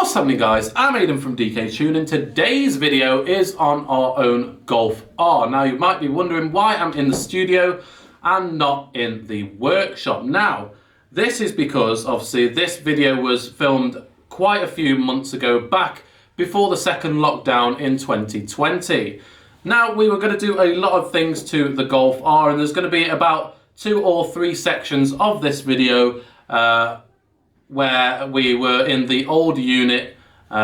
What's happening, guys? I'm Aidan from DK Tuning. Today's video is on our own Golf R. Now you might be wondering why I'm in the studio and not in the workshop. Now this is because obviously this video was filmed quite a few months ago, back before the second lockdown in 2020. Now we were going to do a lot of things to the Golf R, and there's going to be about 2 or 3 sections of this video where we were in the old unit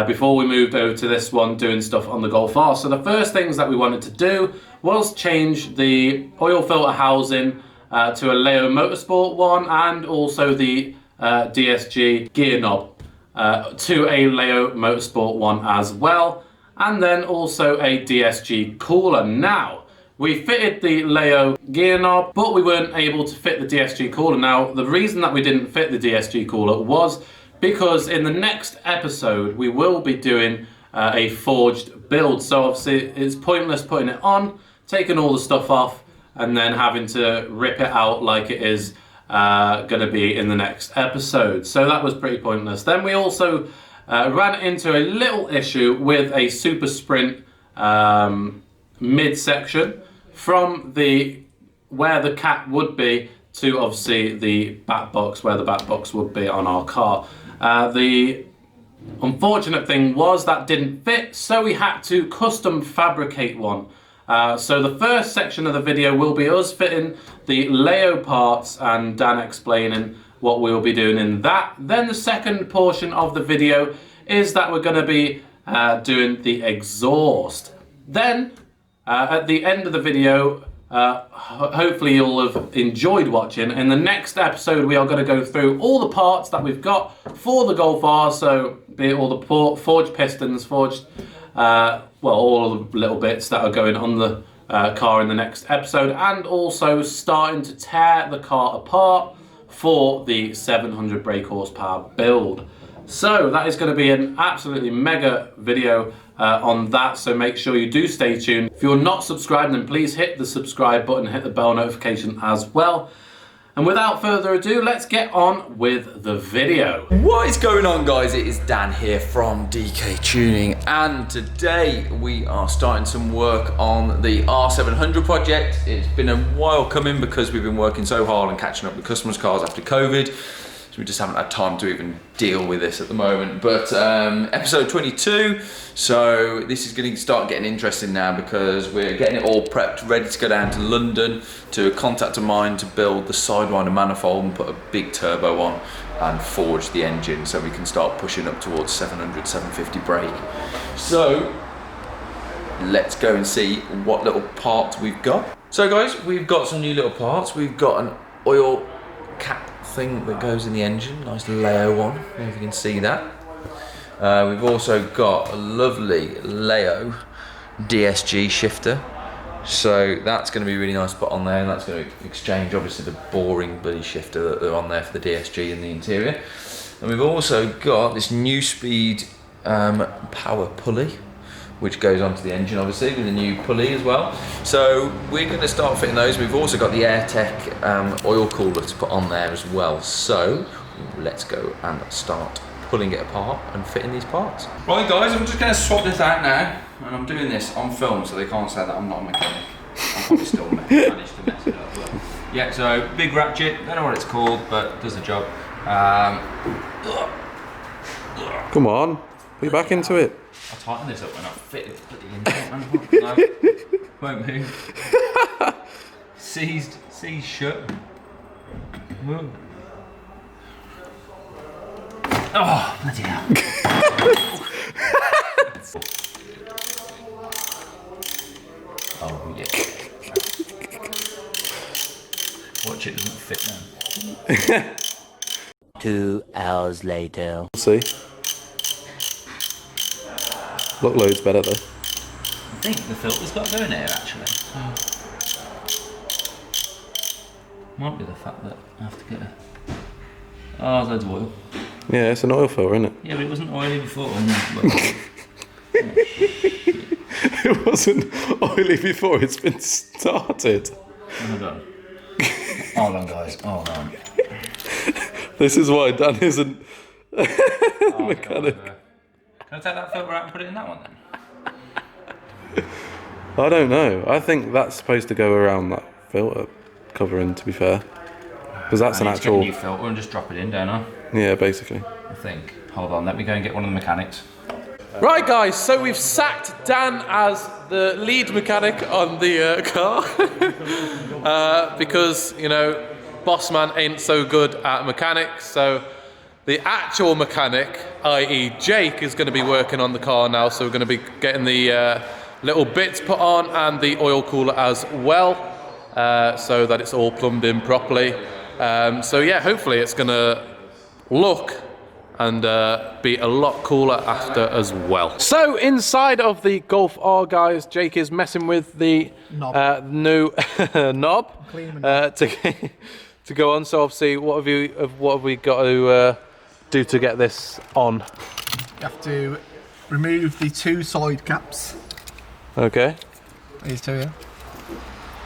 before we moved over to this one, doing stuff on the Golf R. So the first things that we wanted to do was change the oil filter housing to a Leo Motorsport one, and also the DSG gear knob to a Leo Motorsport one as well, and then also a DSG cooler. Now we fitted the Leo gear knob, but we weren't able to fit the DSG cooler. Now, the reason that we didn't fit the DSG cooler was because in the next episode, we will be doing a forged build. So obviously it's pointless putting it on, taking all the stuff off, and then having to rip it out like it is gonna be in the next episode. So that was pretty pointless. Then we also ran into a little issue with a Super Sprint midsection from where the cap would be to obviously the back box, where the back box would be on our car. The unfortunate thing was that didn't fit, so we had to custom fabricate one. So the first section of the video will be us fitting the Leo parts and Dan explaining what we will be doing in that. Then the second portion of the video is that we're going to be doing the exhaust. Then at the end of the video, hopefully you'll have enjoyed watching. In the next episode, we are going to go through all the parts that we've got for the Golf R, so be it all the forged pistons, forged, well, all the little bits that are going on the car in the next episode, and also starting to tear the car apart for the 700 brake horsepower build. So that is going to be an absolutely mega video on that, so make sure you do stay tuned. If you're not subscribed, then please hit the subscribe button, hit the bell notification as well. And without further ado, let's get on with the video. What is going on, guys? It is Dan here from DK Tuning, and today we are starting some work on the R700 project. It's been a while coming because we've been working so hard and catching up with customers' cars after COVID. So we just haven't had time to even deal with this at the moment. But episode 22, so this is going to start getting interesting now because we're getting it all prepped, ready to go down to London to a contact of mine to build the Sidewinder manifold and put a big turbo on and forge the engine so we can start pushing up towards 700, 750 brake. So let's go and see what little parts we've got. So guys, we've got some new little parts. We've got an oil cap thing that goes in the engine, nice Leo one, I don't know if you can see that. We've also got a lovely Leo DSG shifter, so that's going to be really nice to put on there, and that's going to exchange obviously the boring bloody shifter that they're on there for the DSG in the interior. And we've also got this new speed power pulley, which goes onto the engine obviously with a new pulley as well. So we're going to start fitting those. We've also got the AirTech oil cooler to put on there as well. So let's go and start pulling it apart and fitting these parts. Right guys, I'm just going to swap this out now, and I'm doing this on film so they can't say that I'm not a mechanic. I'll probably still manage to mess it up. But yeah, so big ratchet, don't know what it's called, but does the job. Come on, put your back into it. I'll tighten this up when I fit it. Put the engine on. No, won't move. Seized shut. Whoa. Oh, bloody hell. Oh, yeah. Watch, it doesn't fit now. 2 hours later. See? Look loads better though. I think the filter's got to go in here actually. Might be the fact that I have to get a... Oh, there's loads of oil. Yeah, it's an oil filter, isn't it? Yeah, but it wasn't oily before. It wasn't oily before it's been started. Hold on. Hold on, guys. Hold on. This is why Dan isn't a mechanic. Can I take that filter out and put it in that one then? I don't know. I think that's supposed to go around that filter covering, to be fair. Because that's an actual... I need to get a new filter and just drop it in, don't I? Yeah, basically. I think. Hold on, let me go and get one of the mechanics. Right guys, so we've sacked Dan as the lead mechanic on the car. Because, you know, boss man ain't so good at mechanics, so the actual mechanic, i.e. Jake, is going to be working on the car now, so we're going to be getting the little bits put on and the oil cooler as well, so that it's all plumbed in properly. So yeah, hopefully it's going to look and be a lot cooler after as well. So inside of the Golf R, guys, Jake is messing with the new knob to go on. So obviously, what have we got to do to get this on? You have to remove the two side caps. Okay. These two, yeah.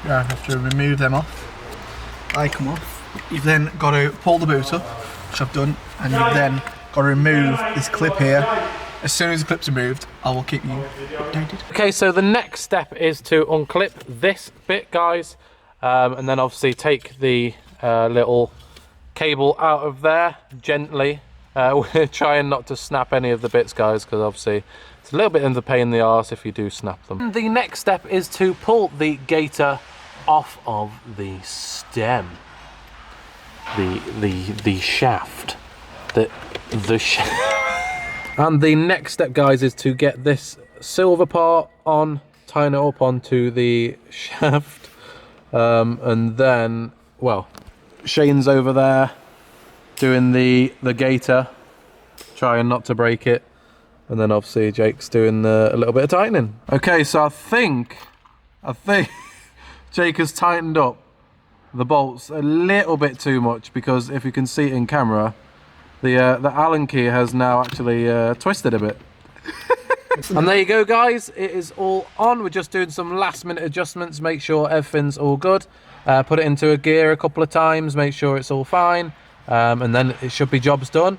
You have to remove them off. They come off. You've then got to pull the boot up, which I've done, and you've then got to remove this clip here. As soon as the clip's removed, I will keep you updated. Okay, so the next step is to unclip this bit, guys, and then obviously take the little cable out of there gently. We're trying not to snap any of the bits, guys, because obviously it's a little bit of a pain in the arse if you do snap them. The next step is to pull the gator off of the stem, the shaft, the shaft. And the next step, guys, is to get this silver part on, tying it up onto the shaft, and then, well, Shane's over there doing the gator, trying not to break it, and then obviously Jake's doing a little bit of tightening. Okay, so I think Jake has tightened up the bolts a little bit too much, because if you can see it in camera, the Allen key has now actually twisted a bit. And there you go, guys, it is all on. We're just doing some last minute adjustments, make sure everything's all good, put it into a gear a couple of times, make sure it's all fine, and then it should be jobs done.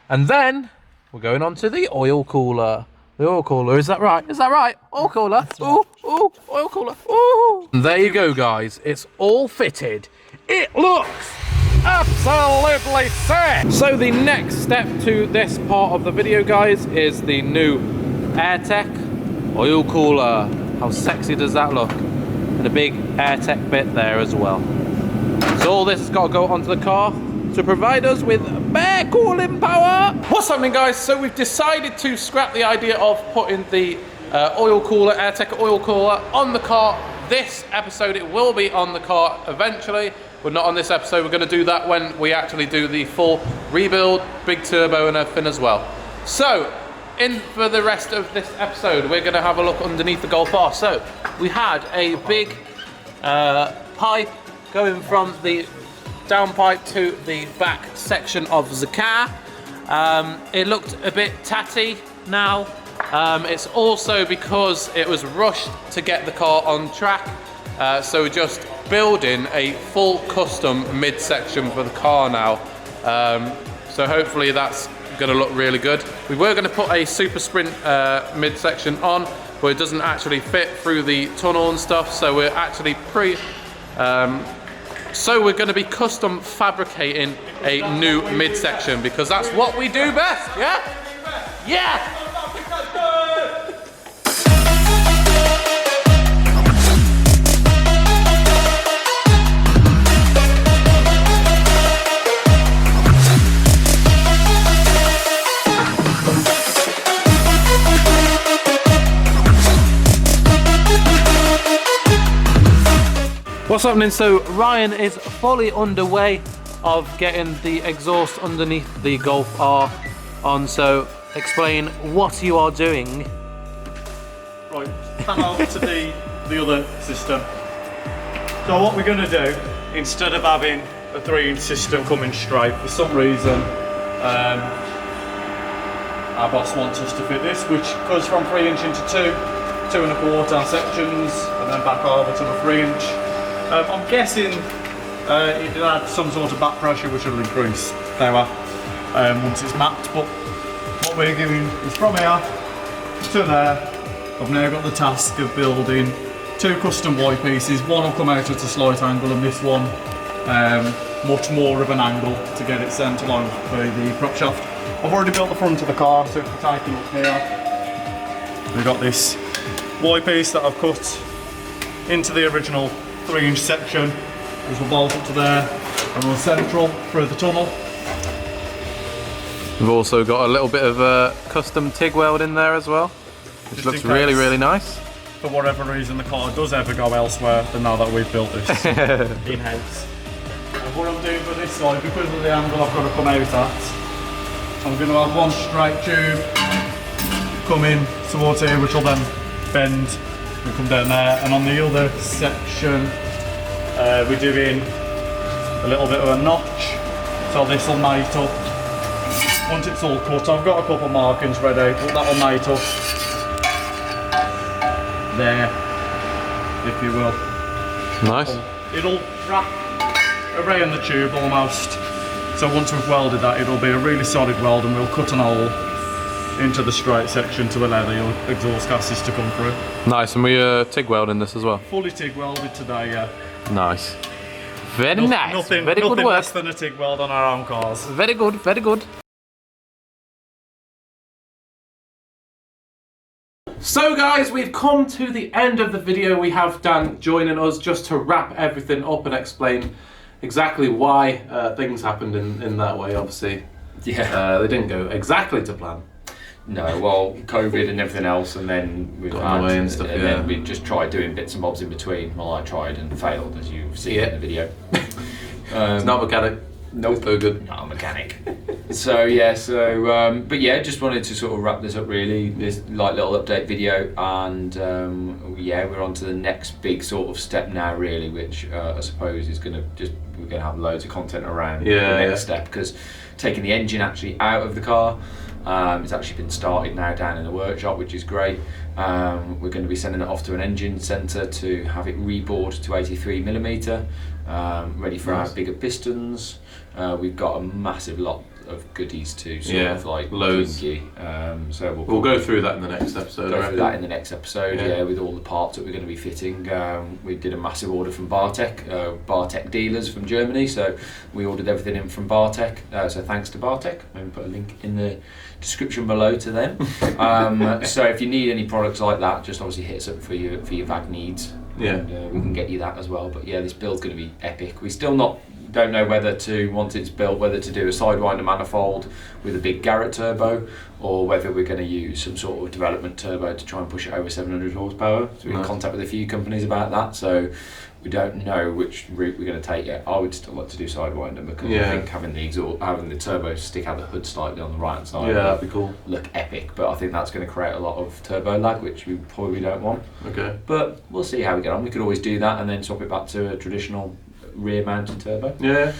And then we're going on to the oil cooler. The oil cooler, is that right? Is that right? Oil cooler. Ooh, ooh, oil cooler. Ooh. And there you go, guys. It's all fitted. It looks absolutely sick. So the next step to this part of the video, guys, is the new AirTech oil cooler. How sexy does that look? And a big AirTech bit there as well. So all this has got to go onto the car to provide us with bare cooling power. What's happening, guys? So we've decided to scrap the idea of putting the oil cooler, AirTech oil cooler, on the car this episode. It will be on the car eventually, but not on this episode. We're going to do that when we actually do the full rebuild, big turbo and everything as well. So in for the rest of this episode, we're going to have a look underneath the Golf R. So we had a big pipe going from the downpipe to the back section of the car. It looked a bit tatty now. It's also because it was rushed to get the car on track, so we're just building a full custom midsection for the car now. So hopefully that's going to look really good. We were going to put a Super Sprint midsection on, but it doesn't actually fit through the tunnel and stuff, so we're actually so we're going to be custom fabricating a new midsection, because that's what we do best, yeah? Yeah! What's happening? So Ryan is fully underway of getting the exhaust underneath the Golf R on, so explain what you are doing. Right, pan over to the other system. So what we're going to do, instead of having a 3-inch system coming straight, for some reason our boss wants us to fit this, which goes from 3-inch into 2 1/4 sections, and then back over to the 3-inch. I'm guessing it had some sort of back pressure which will increase power once it's mapped, but what we're doing is from here to there, I've now got the task of building 2 custom Y pieces. One will come out at a slight angle and this one much more of an angle to get it centre line for the prop shaft. I've already built the front of the car, so if we take a look here, we've got this Y piece that I've cut into the original 3-inch section. There's a bolt up to there, and we're central through the tunnel. We've also got a little bit of a custom TIG weld in there as well, which looks really, really nice. For whatever reason the car does ever go elsewhere, then now that we've built this in-house. And what I'm doing for this side, because of the angle I've got to come out at, I'm going to have one straight tube come in towards here, which will then bend and come down there. And on the other section, we're doing a little bit of a notch, so this will mate up. Once it's all cut, I've got a couple markings ready, but that will mate up there, if you will. Nice. It'll wrap around the tube almost. So once we've welded that, it'll be a really solid weld, and we'll cut an hole into the straight section to allow the exhaust gases to come through. Nice, and we TIG welding this as well. Fully TIG welded today, yeah. Nice. Very nice. Nothing, very good nothing work. less than a TIG weld on our own cars. Very good, very good. So guys, we've come to the end of the video. We have Dan joining us just to wrap everything up and explain exactly why things happened in that way. Obviously, Yeah. they didn't go exactly to plan. No, well, COVID and everything else, and then we've Got away and stuff, and yeah. then we just tried doing bits and bobs in between. Well, I tried and failed, as you've seen in the video. It's not mechanic. Nope. So good. Not a mechanic. So yeah, but yeah, just wanted to sort of wrap this up really, this like little update video, and yeah, we're on to the next big sort of step now really, which I suppose is we're gonna have loads of content around the next step, because taking the engine actually out of the car, it's actually been started now down in the workshop, which is great. We're going to be sending it off to an engine centre to have it rebored to 83mm, ready for our bigger pistons. We've got a massive lot of goodies to sort of like loads. So We'll go through that in the next episode. Go through that in the next episode, with all the parts that we're going to be fitting. We did a massive order from Bartek dealers from Germany, so we ordered everything in from Bartek, so thanks to Bartek. Maybe put a link in the description below to them. So if you need any products like that, just obviously hit us up for your VAG needs. And, we can get you that as well. But yeah, this build's going to be epic. We still don't know whether to, once it's built, whether to do a Sidewinder manifold with a big Garrett turbo, or whether we're going to use some sort of development turbo to try and push it over 700 horsepower. So we're in contact with a few companies about that, so we don't know which route we're going to take yet. I would still like to do Sidewinder, because I think having the turbo stick out the hood slightly on the right hand side that'd be cool. Look epic, but I think that's going to create a lot of turbo lag, which we probably don't want. Okay. But we'll see how we get on. We could always do that and then swap it back to a traditional rear mounted turbo. Yeah.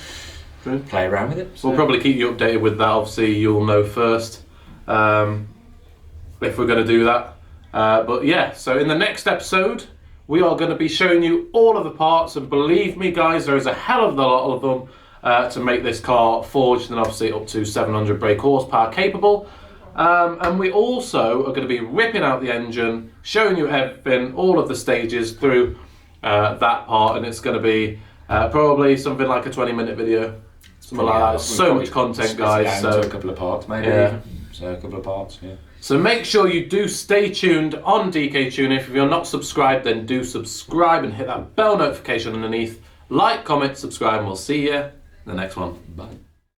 True. Play around with it. So. We'll probably keep you updated with that. Obviously, you'll know first if we're going to do that. But yeah, so in the next episode, we are going to be showing you all of the parts, and believe me guys, there is a hell of a lot of them to make this car forged, and obviously up to 700 brake horsepower capable. And we also are going to be ripping out the engine, showing you everything, all of the stages through that part, and it's going to be probably something like a 20-minute video, something like that. So much content, guys. So a couple of parts, maybe. So a couple of parts, So make sure you do stay tuned on DK Tuning. If you're not subscribed, then do subscribe and hit that bell notification underneath. Like, comment, subscribe, and we'll see you in the next one. Bye.